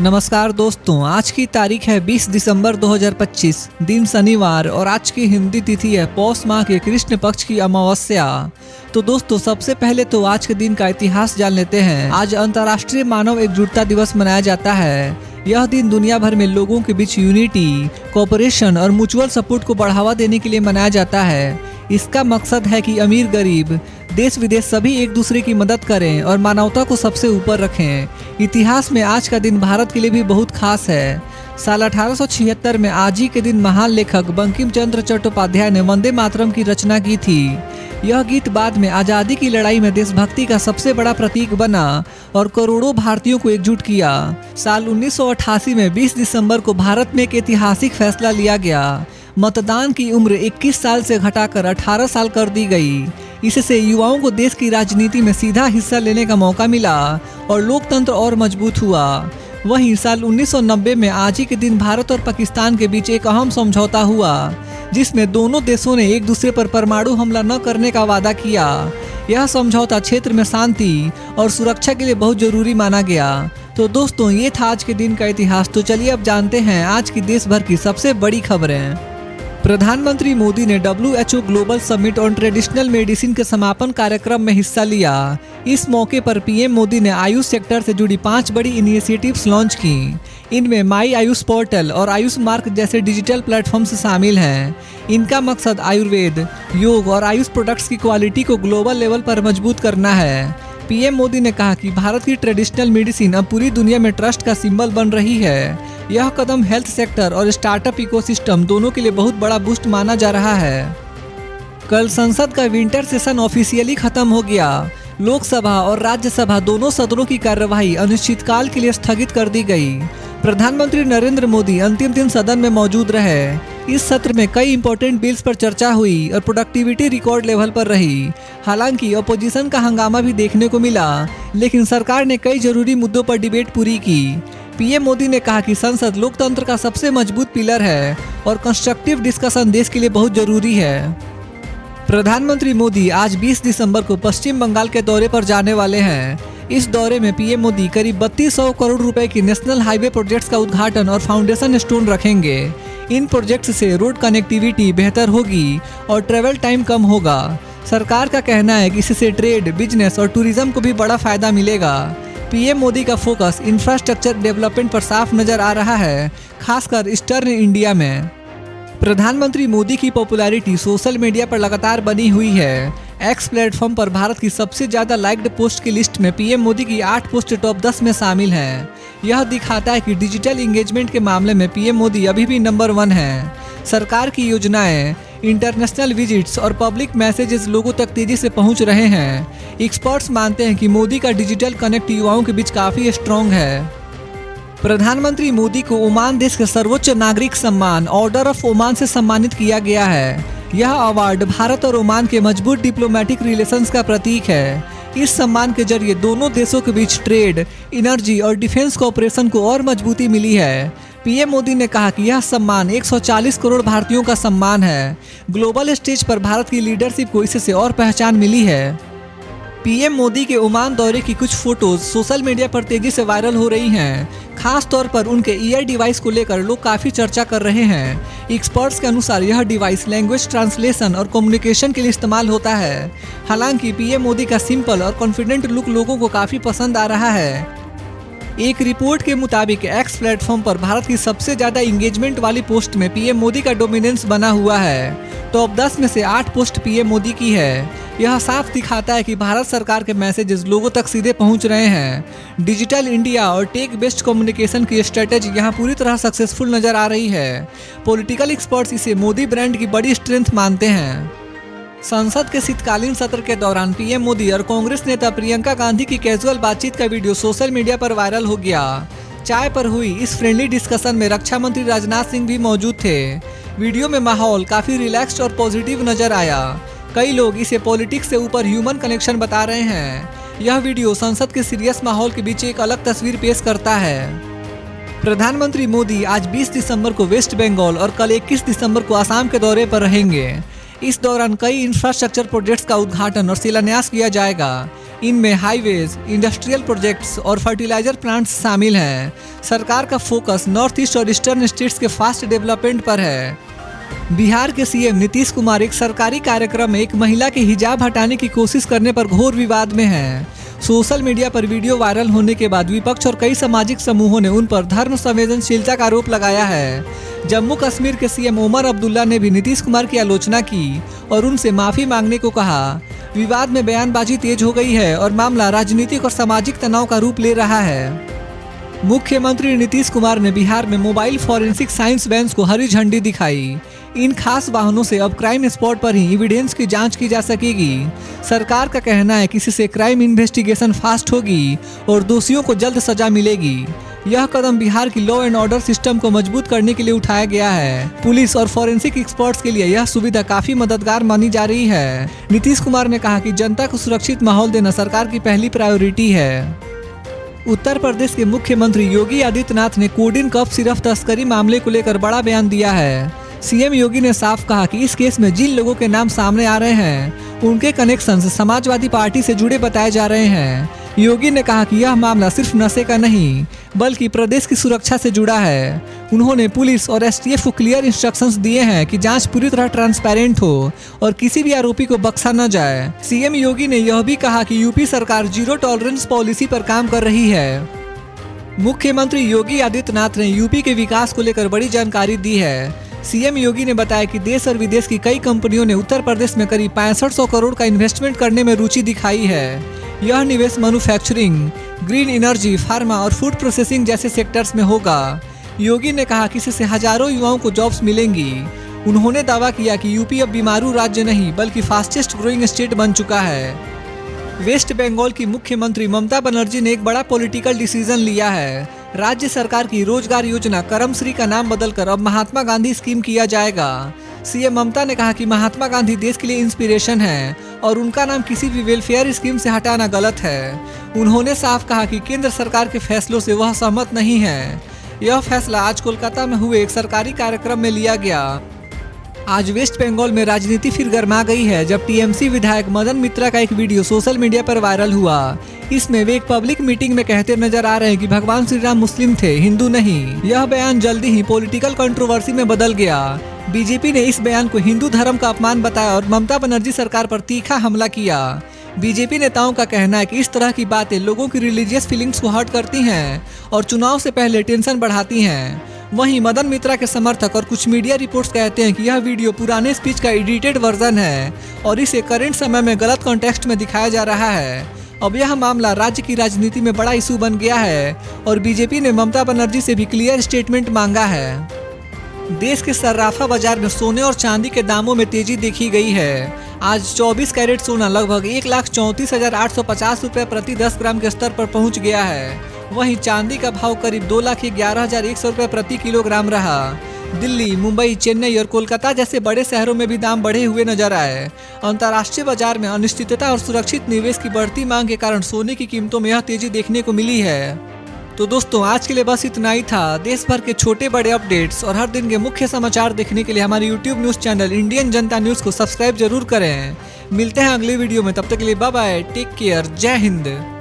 नमस्कार दोस्तों, आज की तारीख है 20 दिसंबर 2025, दिन शनिवार और आज की हिंदी तिथि है पौष माह के कृष्ण पक्ष की अमावस्या। तो दोस्तों, सबसे पहले तो आज के दिन का इतिहास जान लेते हैं। आज अंतर्राष्ट्रीय मानव एकजुटता दिवस मनाया जाता है। यह दिन दुनिया भर में लोगों के बीच यूनिटी, कोऑपरेशन और म्यूचुअल सपोर्ट को बढ़ावा देने के लिए मनाया जाता है। इसका मकसद है कि अमीर गरीब, देश विदेश सभी एक दूसरे की मदद करें और मानवता को सबसे ऊपर रखें। इतिहास में आज का दिन भारत के लिए भी बहुत खास है। साल 1876 में आज ही के दिन महान लेखक बंकिम चंद्र चट्टोपाध्याय ने वंदे मातरम की रचना की थी। यह गीत बाद में आज़ादी की लड़ाई में देशभक्ति का सबसे बड़ा प्रतीक बना और करोड़ों भारतीयों को एकजुट किया। साल 1988 में 20 दिसंबर को भारत में एक ऐतिहासिक फैसला लिया गया। मतदान की उम्र 21 साल से घटाकर 18 साल कर दी गई। इससे युवाओं को देश की राजनीति में सीधा हिस्सा लेने का मौका मिला और लोकतंत्र और मजबूत हुआ। वहीं साल 1990 में आज ही के दिन भारत और पाकिस्तान के बीच एक अहम समझौता हुआ, जिसमें दोनों देशों ने एक दूसरे पर परमाणु हमला न करने का वादा किया। यह समझौता क्षेत्र में शांति और सुरक्षा के लिए बहुत जरूरी माना गया। तो दोस्तों, ये था आज के दिन का इतिहास। तो चलिए अब जानते हैं आज की देश भर की सबसे बड़ी खबरें। प्रधानमंत्री मोदी ने WHO global summit on traditional medicine के समापन कार्यक्रम में हिस्सा लिया। इस मौके पर पीएम मोदी ने आयुष सेक्टर से जुड़ी 5 बड़ी इनिशिएटिव्स लॉन्च की। इनमें माई आयुष पोर्टल और आयुष मार्क जैसे डिजिटल प्लेटफॉर्म्स शामिल हैं। इनका मकसद आयुर्वेद, योग और आयुष प्रोडक्ट्स की क्वालिटी को ग्लोबल लेवल पर मजबूत करना है। पीएम मोदी ने कहा कि भारत की ट्रेडिशनल मेडिसिन अब पूरी दुनिया में ट्रस्ट का सिंबल बन रही है। यह कदम हेल्थ सेक्टर और स्टार्टअप इकोसिस्टम दोनों के लिए बहुत बड़ा बूस्ट माना जा रहा है। कल संसद का विंटर सेशन ऑफिशियली खत्म हो गया। लोकसभा और राज्यसभा दोनों सदनों की कार्यवाही अनिश्चितकाल के लिए स्थगित कर दी गई। प्रधानमंत्री नरेंद्र मोदी अंतिम दिन सदन में मौजूद रहे। इस सत्र में कई इंपॉर्टेंट बिल्स पर चर्चा हुई और प्रोडक्टिविटी रिकॉर्ड लेवल पर रही। हालांकि अपोजिशन का हंगामा भी देखने को मिला, लेकिन सरकार ने कई जरूरी मुद्दों पर डिबेट पूरी की। पीएम मोदी ने कहा कि संसद लोकतंत्र का सबसे मजबूत पिलर है और कंस्ट्रक्टिव डिस्कशन देश के लिए बहुत जरूरी है। प्रधानमंत्री मोदी आज 20 दिसंबर को पश्चिम बंगाल के दौरे पर जाने वाले हैं। इस दौरे में पीएम मोदी करीब 3200 करोड़ रुपए की नेशनल हाईवे प्रोजेक्ट्स का उद्घाटन और फाउंडेशन स्टोन रखेंगे। इन प्रोजेक्ट्स से रोड कनेक्टिविटी बेहतर होगी और ट्रेवल टाइम कम होगा। सरकार का कहना है कि इससे ट्रेड, बिजनेस और टूरिज्म को भी बड़ा फायदा मिलेगा। पीएम मोदी का फोकस इंफ्रास्ट्रक्चर डेवलपमेंट पर साफ नजर आ रहा है, खासकर ईस्टर्न इंडिया में। प्रधानमंत्री मोदी की पॉपुलैरिटी सोशल मीडिया पर लगातार बनी हुई है। एक्स प्लेटफॉर्म पर भारत की सबसे ज्यादा लाइक्ड पोस्ट की लिस्ट में पीएम मोदी की 8 पोस्ट टॉप 10 में शामिल हैं। यह दिखाता है कि डिजिटल एंगेजमेंट के मामले में पीएम मोदी अभी भी नंबर 1 है। सरकार की योजनाएं, इंटरनेशनल विजिट्स और पब्लिक मैसेजेस लोगों तक तेजी से पहुंच रहे हैं। एक्सपर्ट्स मानते हैं कि मोदी का डिजिटल कनेक्ट युवाओं के बीच काफी स्ट्रॉन्ग है। प्रधानमंत्री मोदी को ओमान देश के सर्वोच्च नागरिक सम्मान ऑर्डर ऑफ ओमान से सम्मानित किया गया है। यह अवार्ड भारत और ओमान के मजबूत डिप्लोमेटिक रिलेशंस का प्रतीक है। इस सम्मान के जरिए दोनों देशों के बीच ट्रेड, एनर्जी और डिफेंस कोऑपरेशन को और मजबूती मिली है। पीएम मोदी ने कहा कि यह सम्मान 140 करोड़ भारतीयों का सम्मान है। ग्लोबल स्टेज पर भारत की लीडरशिप को इससे और पहचान मिली है। पीएम मोदी के ओमान दौरे की कुछ फोटोज सोशल मीडिया पर तेजी से वायरल हो रही हैं। खास तौर पर उनके ईयर डिवाइस को लेकर लोग काफी चर्चा कर रहे हैं। एक्सपर्ट्स के अनुसार यह डिवाइस लैंग्वेज ट्रांसलेशन और कम्युनिकेशन के लिए इस्तेमाल होता है। हालांकि पीएम मोदी का सिंपल और कॉन्फिडेंट लुक लोगों को काफी पसंद आ रहा है। एक रिपोर्ट के मुताबिक एक्स प्लेटफॉर्म पर भारत की सबसे ज्यादा इंगेजमेंट वाली पोस्ट में पीएम मोदी का डोमिनेंस बना हुआ है। टॉप 10 में से 8 पोस्ट पीएम मोदी की है। यह साफ दिखाता है कि भारत सरकार के मैसेजेस लोगों तक सीधे पहुंच रहे हैं। डिजिटल इंडिया और टेक बेस्ड कम्युनिकेशन की स्ट्रेटेजी यहां पूरी तरह सक्सेसफुल नजर आ रही है। पॉलिटिकल एक्सपर्ट्स इसे मोदी ब्रांड की बड़ी स्ट्रेंथ मानते हैं। संसद के शीतकालीन सत्र के दौरान पीएम मोदी और कांग्रेस नेता प्रियंका गांधी की कैजुअल बातचीत का वीडियो सोशल मीडिया पर वायरल हो गया। चाय पर हुई इस फ्रेंडली डिस्कशन में रक्षा मंत्री राजनाथ सिंह भी मौजूद थे। वीडियो में माहौल काफी रिलैक्स्ड और पॉजिटिव नजर आया। कई लोग इसे पॉलिटिक्स से ऊपर ह्यूमन कनेक्शन बता रहे हैं। यह वीडियो संसद के सीरियस माहौल के बीच एक अलग तस्वीर पेश करता है। प्रधानमंत्री मोदी आज 20 दिसंबर को वेस्ट बंगाल और कल 21 दिसंबर को असम के दौरे पर रहेंगे। इस दौरान कई इंफ्रास्ट्रक्चर प्रोजेक्ट्स का उद्घाटन और शिलान्यास किया जाएगा। इनमें हाईवेज, इंडस्ट्रियल प्रोजेक्ट्स और फर्टिलाइजर प्लांट्स शामिल हैं। सरकार का फोकस नॉर्थ ईस्ट और ईस्टर्न स्टेट्स के फास्ट डेवलपमेंट पर है। बिहार के सीएम नीतीश कुमार एक सरकारी कार्यक्रम में एक महिला के हिजाब हटाने की कोशिश करने पर घोर विवाद में हैं। सोशल मीडिया पर वीडियो वायरल होने के बाद विपक्ष और कई सामाजिक समूहों ने उन पर धर्म संवेदनशीलता का आरोप लगाया है। जम्मू कश्मीर के सीएम ओमर अब्दुल्ला ने भी नीतीश कुमार की आलोचना की और उनसे माफी मांगने को कहा। विवाद में बयानबाजी तेज हो गई है और मामला राजनीतिक और सामाजिक तनाव का रूप ले रहा है। मुख्यमंत्री नीतीश कुमार ने बिहार में मोबाइल फॉरेंसिक साइंस वैन्स को हरी झंडी दिखाई। इन खास वाहनों से अब क्राइम स्पॉट पर ही एविडेंस की जांच की जा सकेगी। सरकार का कहना है कि इससे क्राइम इन्वेस्टिगेशन फास्ट होगी और दोषियों को जल्द सजा मिलेगी। यह कदम बिहार की लॉ एंड ऑर्डर सिस्टम को मजबूत करने के लिए उठाया गया है। पुलिस और फॉरेंसिक एक्सपर्ट्स के लिए यह सुविधा काफी मददगार मानी जा रही है। नीतीश कुमार ने कहा कि जनता को सुरक्षित माहौल देना सरकार की पहली प्रायोरिटी है। उत्तर प्रदेश के मुख्यमंत्री योगी आदित्यनाथ ने कोडिन कफ सिरफ तस्करी मामले को लेकर बड़ा बयान दिया है। सीएम योगी ने साफ कहा कि इस केस में जिन लोगों के नाम सामने आ रहे हैं उनके कनेक्शन समाजवादी पार्टी से जुड़े बताए जा रहे हैं। योगी ने कहा कि यह मामला सिर्फ नशे का नहीं बल्कि प्रदेश की सुरक्षा से जुड़ा है। उन्होंने पुलिस और एसटीएफ को क्लियर इंस्ट्रक्शंस दिए हैं कि जांच पूरी तरह ट्रांसपेरेंट हो और किसी भी आरोपी को बख्शा न जाए। सीएम योगी ने यह भी कहा कि यूपी सरकार जीरो टॉलरेंस पॉलिसी पर काम कर रही है। मुख्यमंत्री योगी आदित्यनाथ ने यूपी के विकास को लेकर बड़ी जानकारी दी है। सीएम योगी ने बताया कि देश और विदेश की कई कंपनियों ने उत्तर प्रदेश में करीब 6500 करोड़ का इन्वेस्टमेंट करने में रुचि दिखाई है। यह निवेश मैन्युफैक्चरिंग, ग्रीन एनर्जी, फार्मा और फूड प्रोसेसिंग जैसे सेक्टर्स में होगा। योगी ने कहा कि इससे हजारों युवाओं को जॉब्स मिलेंगी। उन्होंने दावा किया कि यूपी अब बीमारू राज्य नहीं बल्कि फास्टेस्ट ग्रोइंग स्टेट बन चुका है। वेस्ट बंगाल की मुख्यमंत्री ममता बनर्जी ने एक बड़ा पॉलिटिकल डिसीजन लिया है। राज्य सरकार की रोजगार योजना करमश्री का नाम बदलकर अब महात्मा गांधी स्कीम किया जाएगा। सीएम ममता ने कहा कि महात्मा गांधी देश के लिए इंस्पिरेशन है और उनका नाम किसी भी वेलफेयर स्कीम से हटाना गलत है। उन्होंने साफ कहा कि केंद्र सरकार के फैसलों से वह सहमत नहीं है। यह फैसला आज कोलकाता में हुए एक सरकारी कार्यक्रम में लिया गया। आज वेस्ट बंगाल में राजनीति फिर गर्मा गई है जब टीएमसी विधायक मदन मित्रा का एक वीडियो सोशल मीडिया पर वायरल हुआ। इसमें वे एक पब्लिक मीटिंग में कहते नजर आ रहे हैं कि भगवान श्री राम मुस्लिम थे, हिंदू नहीं। यह बयान जल्दी ही पॉलिटिकल कंट्रोवर्सी में बदल गया। बीजेपी ने इस बयान को हिंदू धर्म का अपमान बताया और ममता बनर्जी सरकार पर तीखा हमला किया। बीजेपी नेताओं का कहना है कि इस तरह की बातें लोगों की रिलीजियस फीलिंग्स को हर्ट करती हैं और चुनाव से पहले टेंशन बढ़ाती हैं। वहीं मदन मित्रा के समर्थक और कुछ मीडिया रिपोर्ट्स कहते हैं कि यह वीडियो पुराने स्पीच का एडिटेड वर्जन है और इसे करंट समय में गलत कॉन्टेक्स्ट में दिखाया जा रहा है। अब यह मामला राज्य की राजनीति में बड़ा इशू बन गया है और बीजेपी ने ममता बनर्जी से भी क्लियर स्टेटमेंट मांगा है। देश के सर्राफा बाजार में सोने और चांदी के दामों में तेजी देखी गई है। आज 24 कैरेट सोना लगभग 1,34,850 रुपये प्रति 10 ग्राम के स्तर पर पहुंच गया है। वहीं चांदी का भाव करीब 2,11,100 रुपये प्रति किलोग्राम रहा। दिल्ली, मुंबई, चेन्नई और कोलकाता जैसे बड़े शहरों में भी दाम बढ़े हुए नजर आए। अंतर्राष्ट्रीय बाजार में अनिश्चितता और सुरक्षित निवेश की बढ़ती मांग के कारण सोने की कीमतों में यह तेजी देखने को मिली है। तो दोस्तों, आज के लिए बस इतना ही था। देश भर के छोटे बड़े अपडेट्स और हर दिन के मुख्य समाचार देखने के लिए हमारे यूट्यूब न्यूज चैनल इंडियन जनता न्यूज को सब्सक्राइब जरूर करें। मिलते हैं अगली वीडियो में, तब तक के लिए बाय बाय, टेक केयर, जय हिंद।